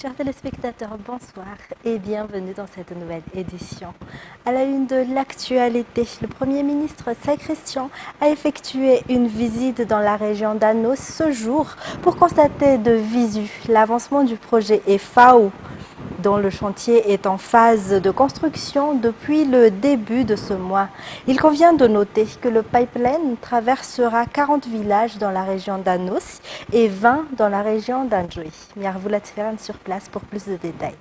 Chers téléspectateurs, bonsoir et bienvenue dans cette nouvelle édition. À la une de l'actualité, le Premier ministre Tsai Christian a effectué une visite dans la région d'Anos ce jour pour constater de visu l'avancement du projet FAO, dont le chantier est en phase de construction depuis le début de ce mois. Il convient de noter que le pipeline traversera 40 villages dans la région d'Anos et 20 dans la région d'Anjouy. Miarvoulat Ferran sur place pour plus de détails.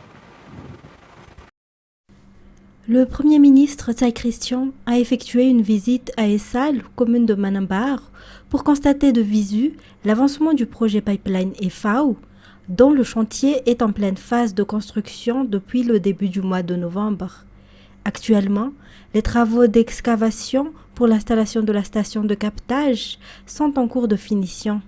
Le Premier ministre Tsai Christian a effectué une visite à Essal, commune de Manambar, pour constater de visu l'avancement du projet pipeline FAO, dont le chantier est en pleine phase de construction depuis le début du mois de novembre. Actuellement, les travaux d'excavation pour l'installation de la station de captage sont en cours de finition.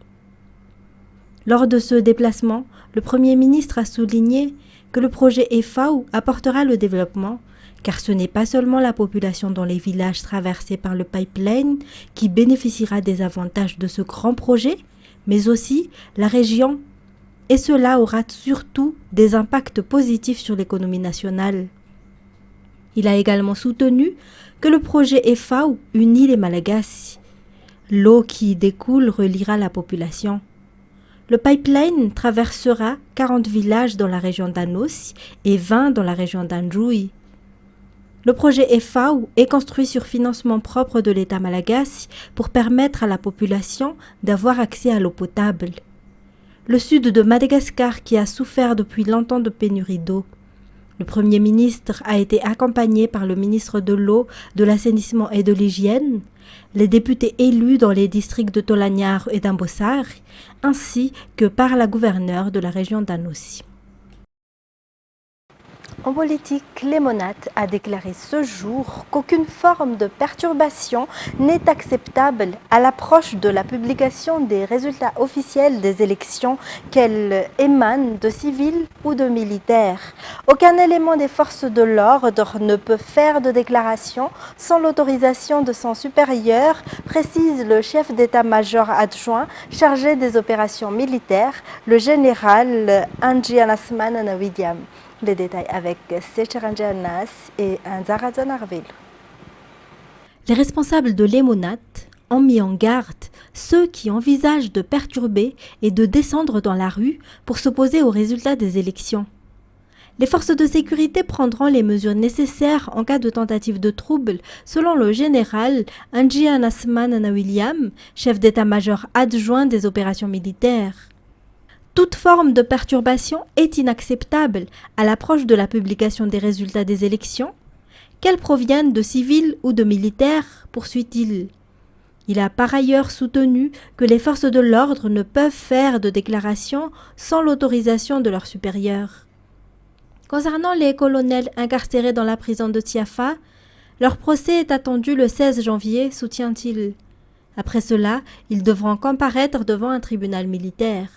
Lors de ce déplacement, le Premier ministre a souligné que le projet FAO apportera le développement, car ce n'est pas seulement la population dans les villages traversés par le pipeline qui bénéficiera des avantages de ce grand projet, mais aussi la région. Et cela aura surtout des impacts positifs sur l'économie nationale. Il a également soutenu que le projet FAO unit les Malagasy. L'eau qui découle reliera la population. Le pipeline traversera 40 villages dans la région d'Anos et 20 dans la région d'Anjouy. Le projet FAO est construit sur financement propre de l'État malagasy pour permettre à la population d'avoir accès à l'eau potable. Le sud de Madagascar qui a souffert depuis longtemps de pénurie d'eau. Le Premier ministre a été accompagné par le ministre de l'eau, de l'assainissement et de l'hygiène, les députés élus dans les districts de Tolagnar et d'Ambossar, ainsi que par la gouverneure de la région d'Anossi. En politique, l'Emonat a déclaré ce jour qu'aucune forme de perturbation n'est acceptable à l'approche de la publication des résultats officiels des élections, qu'elles émanent de civils ou de militaires. Aucun élément des forces de l'ordre ne peut faire de déclaration sans l'autorisation de son supérieur, précise le chef d'état-major adjoint chargé des opérations militaires, le général Andjianasman Anawidiam. Les détails avec Secharanjanas et Anzarazan Arvel. Les responsables de l'Emonat ont mis en garde ceux qui envisagent de perturber et de descendre dans la rue pour s'opposer aux résultats des élections. Les forces de sécurité prendront les mesures nécessaires en cas de tentative de trouble, selon le général Andjianasman Anawiliam, chef d'état-major adjoint des opérations militaires. Toute forme de perturbation est inacceptable à l'approche de la publication des résultats des élections, qu'elles proviennent de civils ou de militaires, poursuit-il. Il a par ailleurs soutenu que les forces de l'ordre ne peuvent faire de déclarations sans l'autorisation de leurs supérieurs. Concernant les colonels incarcérés dans la prison de Tiafa, leur procès est attendu le 16 janvier, soutient-il. Après cela, ils devront comparaître devant un tribunal militaire.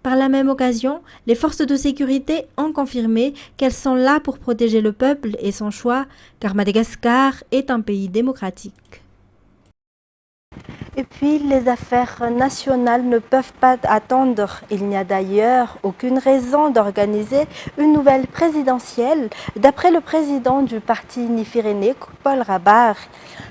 Par la même occasion, les forces de sécurité ont confirmé qu'elles sont là pour protéger le peuple et son choix, car Madagascar est un pays démocratique. Et puis, les affaires nationales ne peuvent pas attendre. Il n'y a d'ailleurs aucune raison d'organiser une nouvelle présidentielle, d'après le président du parti Nifirénék, Paul Rabar.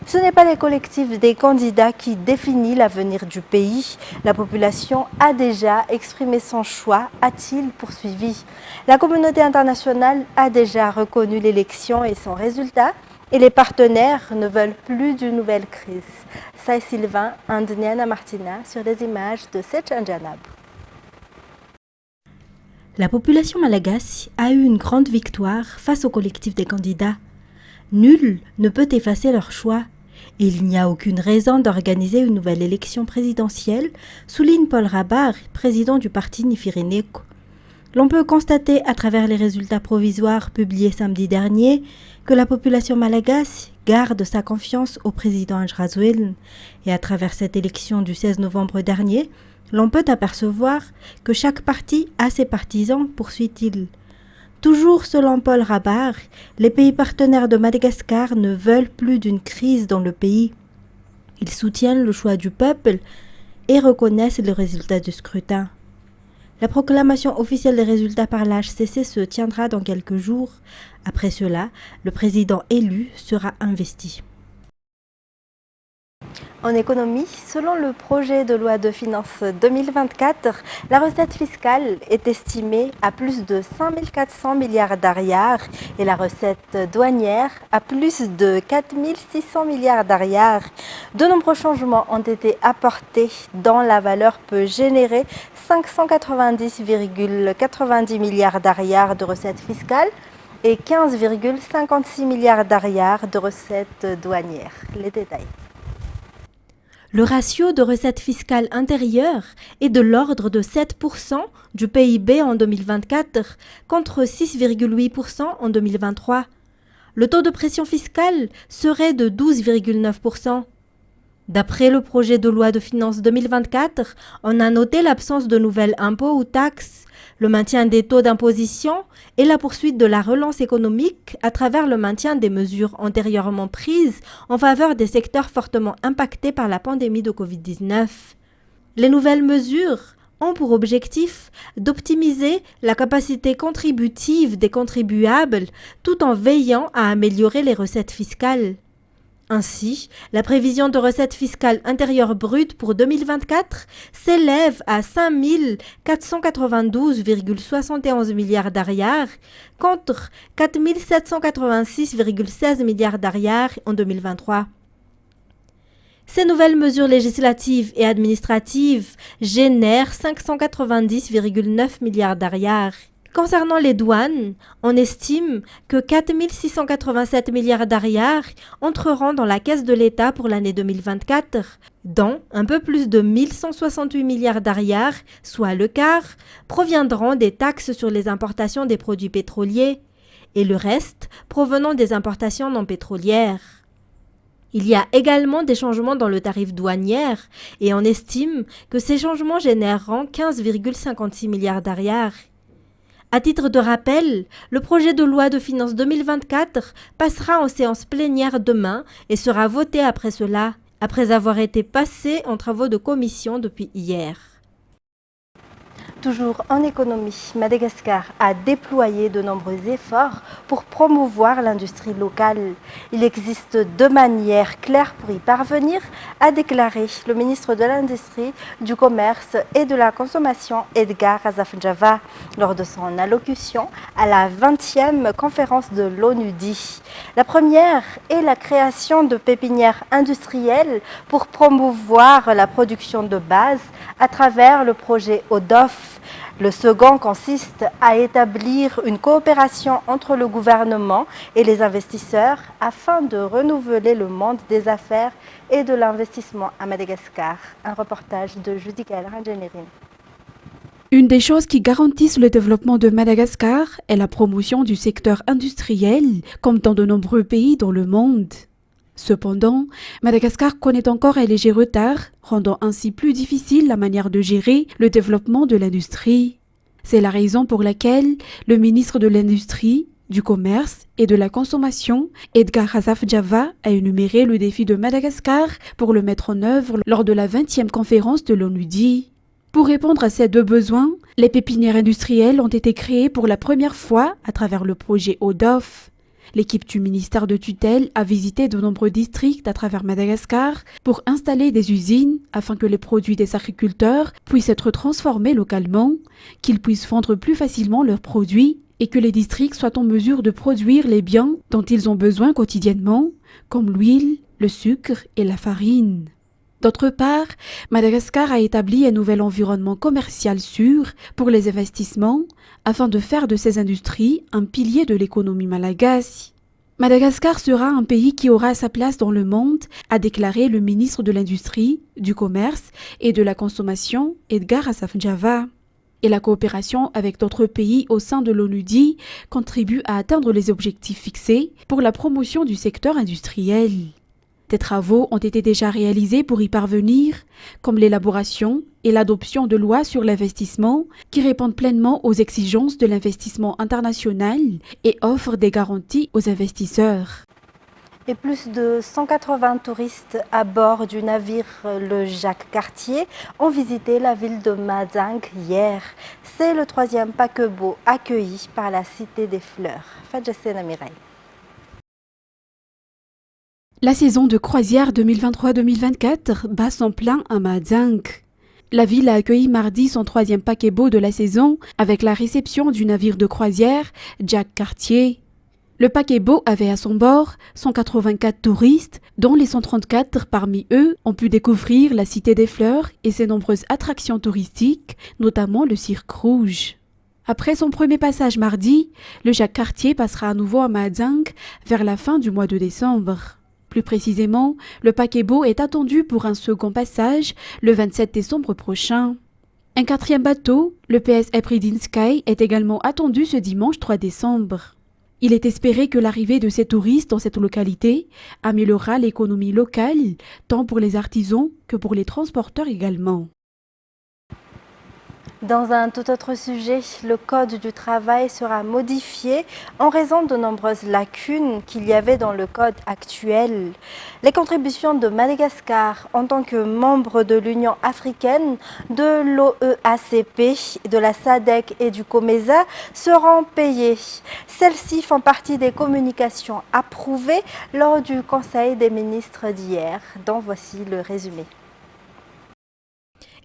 Ce n'est pas les collectifs des candidats qui définissent l'avenir du pays. La population a déjà exprimé son choix, a-t-il poursuivi. La communauté internationale a déjà reconnu l'élection et son résultat. Et les partenaires ne veulent plus d'une nouvelle crise. Sai Sylvain, Andniana Martina, sur les images de Sechanjanab. La population malagasy a eu une grande victoire face au collectif des candidats. Nul ne peut effacer leur choix. Et il n'y a aucune raison d'organiser une nouvelle élection présidentielle, souligne Paul Rabar, président du parti Nifirénék. L'on peut constater à travers les résultats provisoires publiés samedi dernier que la population malagasy garde sa confiance au président Andjrazouel. Et à travers cette élection du 16 novembre dernier, l'on peut apercevoir que chaque parti a ses partisans, poursuit-il. Toujours selon Paul Rabar, les pays partenaires de Madagascar ne veulent plus d'une crise dans le pays. Ils soutiennent le choix du peuple et reconnaissent le résultat du scrutin. La proclamation officielle des résultats par la HCC se tiendra dans quelques jours. Après cela, le président élu sera investi. En économie, selon le projet de loi de finances 2024, la recette fiscale est estimée à plus de 5 400 milliards d'ariars et la recette douanière à plus de 4 600 milliards d'ariars. De nombreux changements ont été apportés dont la valeur peut générer 590,90 milliards d'ariars de recettes fiscales et 15,56 milliards d'ariars de recettes douanières. Les détails. Le ratio de recettes fiscales intérieures est de l'ordre de 7% du PIB en 2024 contre 6,8% en 2023. Le taux de pression fiscale serait de 12,9%. D'après le projet de loi de finances 2024, on a noté l'absence de nouvelles impôts ou taxes, le maintien des taux d'imposition et la poursuite de la relance économique à travers le maintien des mesures antérieurement prises en faveur des secteurs fortement impactés par la pandémie de Covid-19. Les nouvelles mesures ont pour objectif d'optimiser la capacité contributive des contribuables tout en veillant à améliorer les recettes fiscales. Ainsi, la prévision de recettes fiscales intérieures brutes pour 2024 s'élève à 5 492,71 milliards d'ariars contre 4 786,16 milliards d'ariars en 2023. Ces nouvelles mesures législatives et administratives génèrent 590,9 milliards d'ariars. Concernant les douanes, on estime que 4 687 milliards d'ariars entreront dans la caisse de l'État pour l'année 2024, dont un peu plus de 1168 milliards d'ariars, soit le quart, proviendront des taxes sur les importations des produits pétroliers, et le reste provenant des importations non pétrolières. Il y a également des changements dans le tarif douanier et on estime que ces changements généreront 15,56 milliards d'ariars. À titre de rappel, le projet de loi de finances 2024 passera en séance plénière demain et sera voté après cela, après avoir été passé en travaux de commission depuis hier. Toujours en économie, Madagascar a déployé de nombreux efforts pour promouvoir l'industrie locale. Il existe deux manières claires pour y parvenir, a déclaré le ministre de l'Industrie, du Commerce et de la Consommation, Edgar Azafjava, lors de son allocution à la 20e conférence de l'ONUDI. La première est la création de pépinières industrielles pour promouvoir la production de base à travers le projet ODOF. Le second consiste à établir une coopération entre le gouvernement et les investisseurs afin de renouveler le monde des affaires et de l'investissement à Madagascar. Un reportage de Judicaël Rangenerin. Une des choses qui garantissent le développement de Madagascar est la promotion du secteur industriel, comme dans de nombreux pays dans le monde. Cependant, Madagascar connaît encore un léger retard, rendant ainsi plus difficile la manière de gérer le développement de l'industrie. C'est la raison pour laquelle le ministre de l'Industrie, du Commerce et de la Consommation, Edgar Azafjava, a énuméré le défi de Madagascar pour le mettre en œuvre lors de la 20e conférence de l'ONUDI. Pour répondre à ces deux besoins, les pépinières industrielles ont été créées pour la première fois à travers le projet ODOF. L'équipe du ministère de tutelle a visité de nombreux districts à travers Madagascar pour installer des usines afin que les produits des agriculteurs puissent être transformés localement, qu'ils puissent vendre plus facilement leurs produits et que les districts soient en mesure de produire les biens dont ils ont besoin quotidiennement, comme l'huile, le sucre et la farine. D'autre part, Madagascar a établi un nouvel environnement commercial sûr pour les investissements afin de faire de ces industries un pilier de l'économie malagasy. Madagascar sera un pays qui aura sa place dans le monde, a déclaré le ministre de l'Industrie, du Commerce et de la Consommation, Edgar Azafjava. Et la coopération avec d'autres pays au sein de l'ONUDI contribue à atteindre les objectifs fixés pour la promotion du secteur industriel. Des travaux ont été déjà réalisés pour y parvenir, comme l'élaboration et l'adoption de lois sur l'investissement qui répondent pleinement aux exigences de l'investissement international et offrent des garanties aux investisseurs. et plus de 180 touristes à bord du navire le Jacques Cartier ont visité la ville de Mazang hier. C'est le 3e paquebot accueilli par la Cité des Fleurs. Fadjassena Mireille. La saison de croisière 2023-2024 bat son plein à Mazang. La ville a accueilli mardi son 3e paquebot de la saison avec la réception du navire de croisière Jacques Cartier. Le paquebot avait à son bord 184 touristes, dont les 134 parmi eux ont pu découvrir la Cité des Fleurs et ses nombreuses attractions touristiques, notamment le Cirque Rouge. Après son premier passage mardi, le Jacques Cartier passera à nouveau à Mazang vers la fin du mois de décembre. Plus précisément, le paquebot est attendu pour un second passage le 27 décembre prochain. Un 4e bateau, le PS Epridin Sky, est également attendu ce dimanche 3 décembre. Il est espéré que l'arrivée de ces touristes dans cette localité améliorera l'économie locale, tant pour les artisans que pour les transporteurs également. Dans un tout autre sujet, le Code du travail sera modifié en raison de nombreuses lacunes qu'il y avait dans le Code actuel. Les contributions de Madagascar en tant que membre de l'Union africaine, de l'OEACP, de la SADC et du COMESA seront payées. Celles-ci font partie des communications approuvées lors du Conseil des ministres d'hier, dont voici le résumé.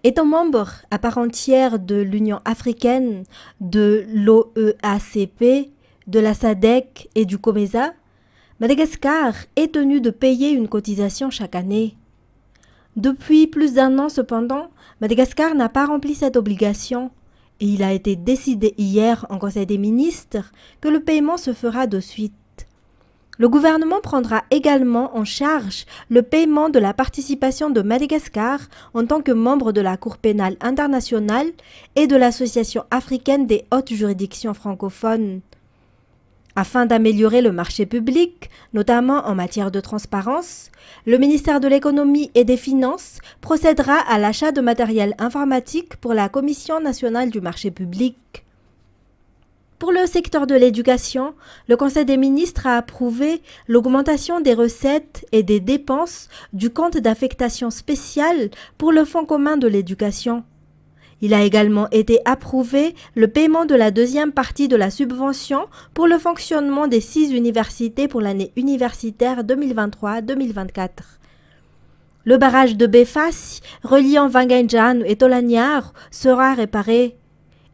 Étant membre à part entière de l'Union africaine, de l'OEACP, de la SADC et du COMESA, Madagascar est tenu de payer une cotisation chaque année. Depuis plus d'1 an cependant, Madagascar n'a pas rempli cette obligation et il a été décidé hier en Conseil des ministres que le paiement se fera de suite. Le gouvernement prendra également en charge le paiement de la participation de Madagascar en tant que membre de la Cour pénale internationale et de l'Association africaine des hautes juridictions francophones. Afin d'améliorer le marché public, notamment en matière de transparence, le ministère de l'Économie et des Finances procédera à l'achat de matériel informatique pour la Commission nationale du marché public. Pour le secteur de l'éducation, le Conseil des ministres a approuvé l'augmentation des recettes et des dépenses du compte d'affectation spéciale pour le Fonds commun de l'éducation. Il a également été approuvé le paiement de la 2e partie de la subvention pour le fonctionnement des 6 universités pour l'année universitaire 2023-2024. Le barrage de Befas, reliant Wanganjan et Tolaniar, sera réparé.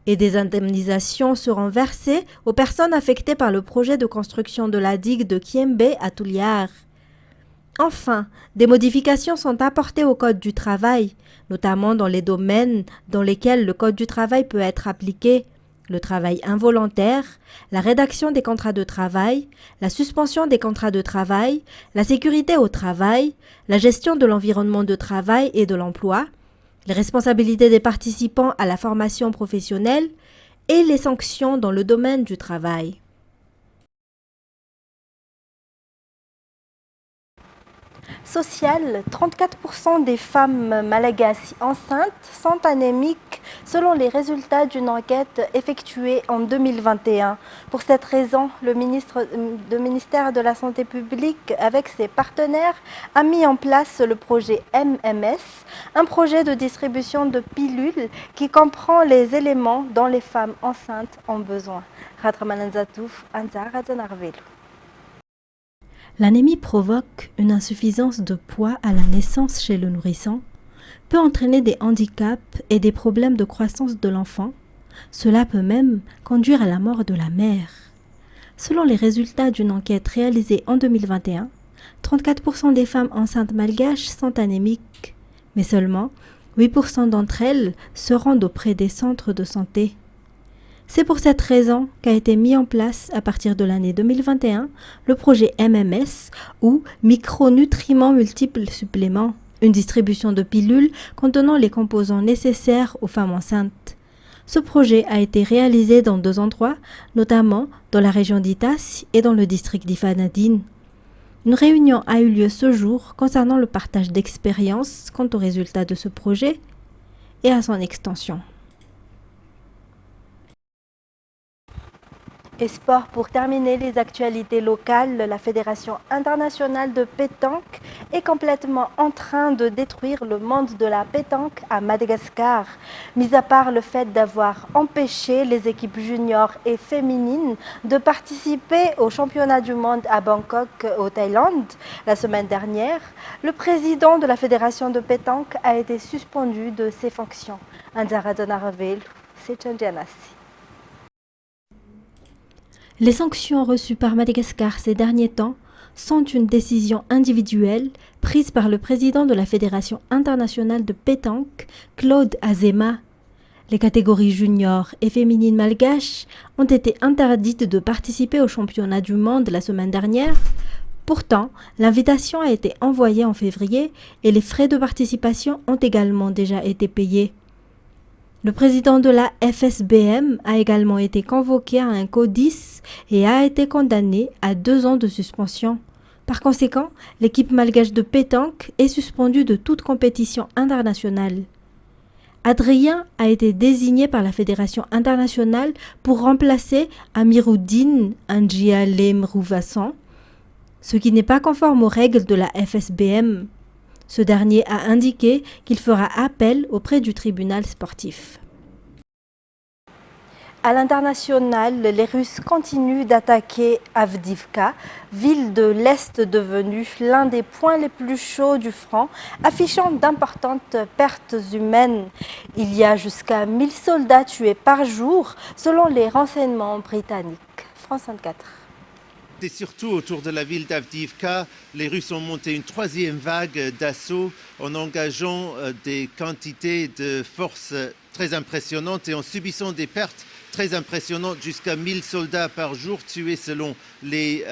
Et des indemnisations seront versées aux personnes affectées par le projet de construction de la digue de Kiembe à Touliar. Enfin, des modifications sont apportées au Code du travail, notamment dans les domaines dans lesquels le Code du travail peut être appliqué, le travail involontaire, la rédaction des contrats de travail, la suspension des contrats de travail, la sécurité au travail, la gestion de l'environnement de travail et de l'emploi, les responsabilités des participants à la formation professionnelle et les sanctions dans le domaine du travail. Social, 34% des femmes malagasy enceintes sont anémiques selon les résultats d'une enquête effectuée en 2021. Pour cette raison, le ministère de la Santé publique, avec ses partenaires, a mis en place le projet MMS, un projet de distribution de pilules qui comprend les éléments dont les femmes enceintes ont besoin. L'anémie provoque une insuffisance de poids à la naissance chez le nourrisson, peut entraîner des handicaps et des problèmes de croissance de l'enfant. Cela peut même conduire à la mort de la mère. Selon les résultats d'une enquête réalisée en 2021, 34% des femmes enceintes malgaches sont anémiques, mais seulement 8% d'entre elles se rendent auprès des centres de santé. C'est pour cette raison qu'a été mis en place à partir de l'année 2021 le projet MMS ou micronutriments multiples suppléments, une distribution de pilules contenant les composants nécessaires aux femmes enceintes. Ce projet a été réalisé dans 2 endroits, notamment dans la région d'Itas et dans le district d'Ifanadine. Une réunion a eu lieu ce jour concernant le partage d'expériences quant aux résultats de ce projet et à son extension. Et sport, pour terminer les actualités locales, la Fédération internationale de pétanque est complètement en train de détruire le monde de la pétanque à Madagascar. Mis à part le fait d'avoir empêché les équipes juniors et féminines de participer au championnat du monde à Bangkok, au Thaïlande, la semaine dernière, le président de la Fédération de pétanque a été suspendu de ses fonctions. Les sanctions reçues par Madagascar ces derniers temps sont une décision individuelle prise par le président de la Fédération internationale de pétanque, Claude Azema. Les catégories juniors et féminines malgaches ont été interdites de participer au championnat du monde la semaine dernière. Pourtant, l'invitation a été envoyée en février et les frais de participation ont également déjà été payés. Le président de la FSBM a également été convoqué à un CODIS et a été condamné à 2 ans de suspension. Par conséquent, l'équipe malgache de pétanque est suspendue de toute compétition internationale. Adrien a été désigné par la Fédération internationale pour remplacer Amiruddin Anjialemruvassan, ce qui n'est pas conforme aux règles de la FSBM. Ce dernier a indiqué qu'il fera appel auprès du tribunal sportif. À l'international, les Russes continuent d'attaquer Avdiivka, ville de l'Est devenue l'un des points les plus chauds du front, affichant d'importantes pertes humaines. Il y a jusqu'à 1000 soldats tués par jour, selon les renseignements britanniques. France 24. Et surtout autour de la ville d'Avdiivka, les Russes ont monté une 3e vague d'assaut en engageant des quantités de forces très impressionnantes et en subissant des pertes très impressionnantes, jusqu'à 1000 soldats par jour tués selon les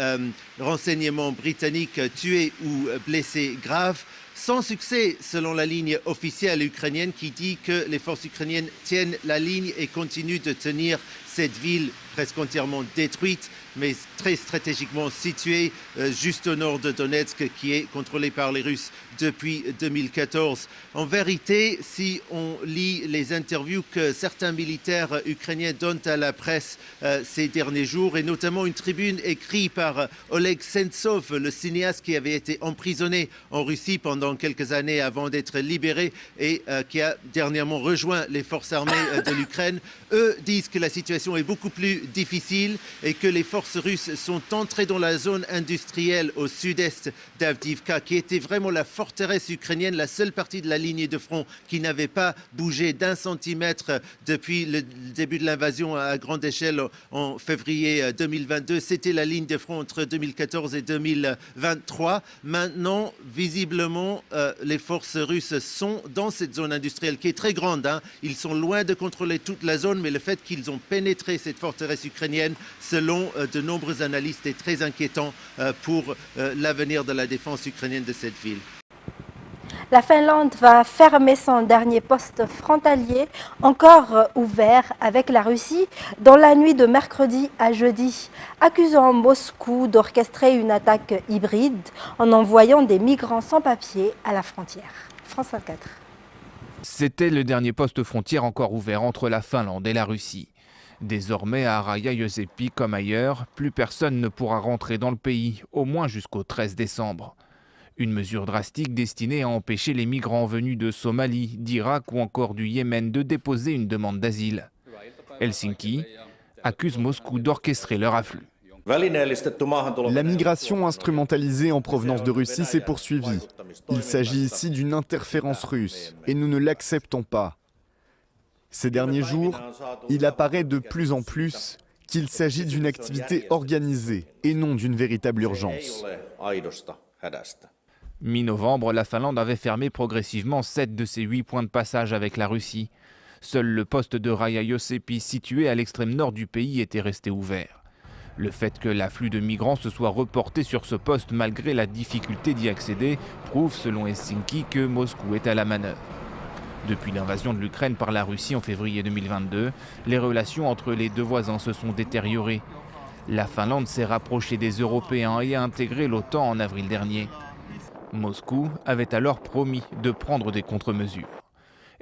renseignements britanniques, tués ou blessés graves. Sans succès selon la ligne officielle ukrainienne qui dit que les forces ukrainiennes tiennent la ligne et continuent de tenir cette ville presque entièrement détruite, mais très stratégiquement située juste au nord de Donetsk, qui est contrôlée par les Russes depuis 2014. En vérité, si on lit les interviews que certains militaires ukrainiens donnent à la presse ces derniers jours, et notamment une tribune écrite par Oleg Sentsov, le cinéaste qui avait été emprisonné en Russie pendant quelques années avant d'être libéré et qui a dernièrement rejoint les forces armées de l'Ukraine, eux disent que la situation est beaucoup plus difficile et que les forces russes sont entrées dans la zone industrielle au sud-est d'Avdiivka, qui était vraiment la forteresse ukrainienne, la seule partie de la ligne de front qui n'avait pas bougé d'1 centimètre depuis le début de l'invasion à grande échelle en février 2022. C'était la ligne de front entre 2014 et 2023. Maintenant, visiblement, les forces russes sont dans cette zone industrielle qui est très grande. Ils sont loin de contrôler toute la zone, mais le fait qu'ils ont pénétré cette forteresse ukrainienne, selon de nombreux analystes, est très inquiétant pour l'avenir de la défense ukrainienne de cette ville. La Finlande va fermer son dernier poste frontalier, encore ouvert avec la Russie, dans la nuit de mercredi à jeudi, accusant Moscou d'orchestrer une attaque hybride en envoyant des migrants sans papier à la frontière. France 24. C'était le dernier poste frontière encore ouvert entre la Finlande et la Russie. Désormais, à Raja-Jooseppi comme ailleurs, plus personne ne pourra rentrer dans le pays, au moins jusqu'au 13 décembre. Une mesure drastique destinée à empêcher les migrants venus de Somalie, d'Irak ou encore du Yémen de déposer une demande d'asile. Helsinki accuse Moscou d'orchestrer leur afflux. La migration instrumentalisée en provenance de Russie s'est poursuivie. Il s'agit ici d'une interférence russe et nous ne l'acceptons pas. Ces derniers jours, il apparaît de plus en plus qu'il s'agit d'une activité organisée et non d'une véritable urgence. Mi-novembre, la Finlande avait fermé progressivement 7 de ses 8 points de passage avec la Russie. Seul le poste de Raja-Jooseppi, situé à l'extrême nord du pays, était resté ouvert. Le fait que l'afflux de migrants se soit reporté sur ce poste malgré la difficulté d'y accéder prouve, selon Helsinki, que Moscou est à la manœuvre. Depuis l'invasion de l'Ukraine par la Russie en février 2022, les relations entre les deux voisins se sont détériorées. La Finlande s'est rapprochée des Européens et a intégré l'OTAN en avril dernier. Moscou avait alors promis de prendre des contre-mesures.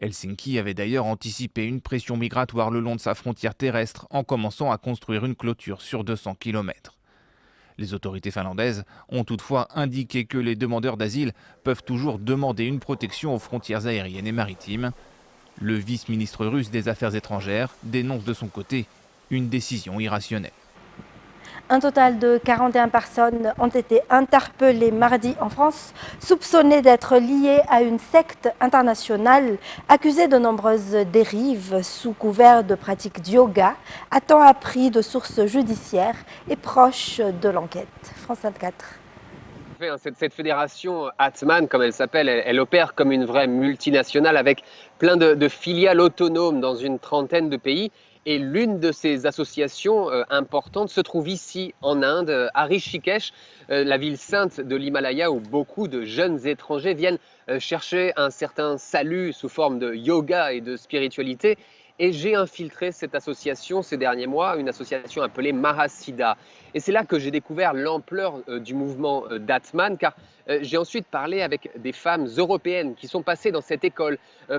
Helsinki avait d'ailleurs anticipé une pression migratoire le long de sa frontière terrestre en commençant à construire une clôture sur 200 km. Les autorités finlandaises ont toutefois indiqué que les demandeurs d'asile peuvent toujours demander une protection aux frontières aériennes et maritimes. Le vice-ministre russe des Affaires étrangères dénonce de son côté une décision irrationnelle. Un total de 41 personnes ont été interpellées mardi en France, soupçonnées d'être liées à une secte internationale accusée de nombreuses dérives sous couvert de pratiques de yoga, a-t-on appris de sources judiciaires et proches de l'enquête. France 24. Cette fédération Atman, comme elle s'appelle, elle opère comme une vraie multinationale avec plein de filiales autonomes dans une trentaine de pays. Et l'une de ces associations importantes se trouve ici en Inde, à Rishikesh, la ville sainte de l'Himalaya où beaucoup de jeunes étrangers viennent chercher un certain salut sous forme de yoga et de spiritualité. Et j'ai infiltré cette association ces derniers mois, une association appelée Mahasiddha. Et c'est là que j'ai découvert l'ampleur du mouvement d'Atman, car j'ai ensuite parlé avec des femmes européennes qui sont passées dans cette école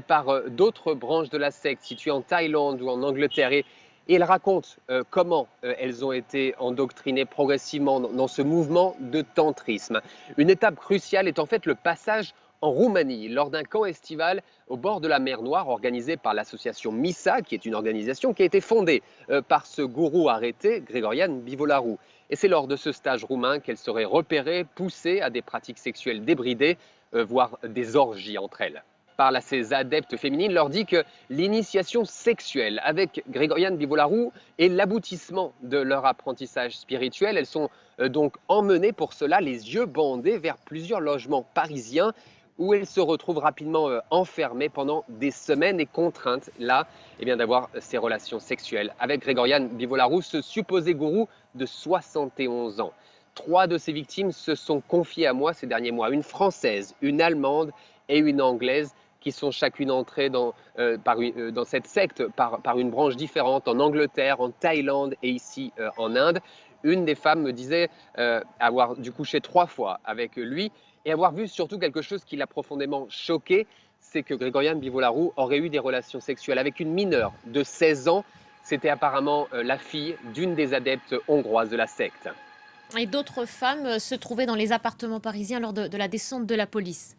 par d'autres branches de la secte situées en Thaïlande ou en Angleterre. Et elles racontent comment elles ont été endoctrinées progressivement dans ce mouvement de tantrisme. Une étape cruciale est en fait le passage en Roumanie, lors d'un camp estival au bord de la mer Noire organisé par l'association MISA, qui est une organisation qui a été fondée par ce gourou arrêté, Grigorian Bivolaru. Et c'est lors de ce stage roumain qu'elle serait repérée, poussée à des pratiques sexuelles débridées, voire des orgies entre elles. Parle à ses adeptes féminines, leur dit que l'initiation sexuelle avec Grigorian Bivolaru est l'aboutissement de leur apprentissage spirituel. Elles sont donc emmenées pour cela, les yeux bandés, vers plusieurs logements parisiens où elles se retrouvent rapidement enfermées pendant des semaines et contraintes là d'avoir ces relations sexuelles avec Grigorian Bivolaru, ce supposé gourou de 71 ans. 3 de ces victimes se sont confiées à moi ces derniers mois, une française, une allemande et une anglaise, qui sont chacune entrées dans cette secte par une branche différente en Angleterre, en Thaïlande et ici en Inde. Une des femmes me disait avoir dû coucher 3 fois avec lui et avoir vu surtout quelque chose qui l'a profondément choqué, c'est que Grigorian Bivolaru aurait eu des relations sexuelles avec une mineure de 16 ans. C'était apparemment la fille d'une des adeptes hongroises de la secte. Et d'autres femmes se trouvaient dans les appartements parisiens lors de la descente de la police.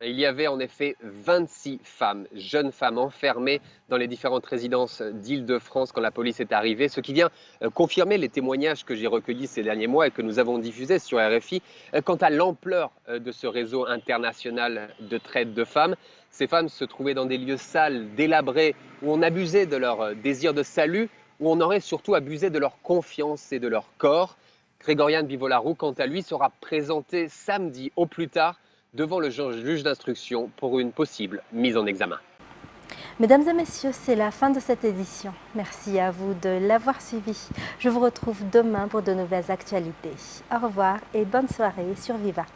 Il y avait en effet 26 femmes, jeunes femmes enfermées dans les différentes résidences d'Île-de-France quand la police est arrivée, ce qui vient confirmer les témoignages que j'ai recueillis ces derniers mois et que nous avons diffusés sur RFI quant à l'ampleur de ce réseau international de traite de femmes. Ces femmes se trouvaient dans des lieux sales, délabrés, où on abusait de leur désir de salut, où on aurait surtout abusé de leur confiance et de leur corps. Grigorian Bivolaru, quant à lui, sera présenté samedi au plus tard devant le juge d'instruction pour une possible mise en examen. Mesdames et messieurs, c'est la fin de cette édition. Merci à vous de l'avoir suivi. Je vous retrouve demain pour de nouvelles actualités. Au revoir et bonne soirée sur Viva.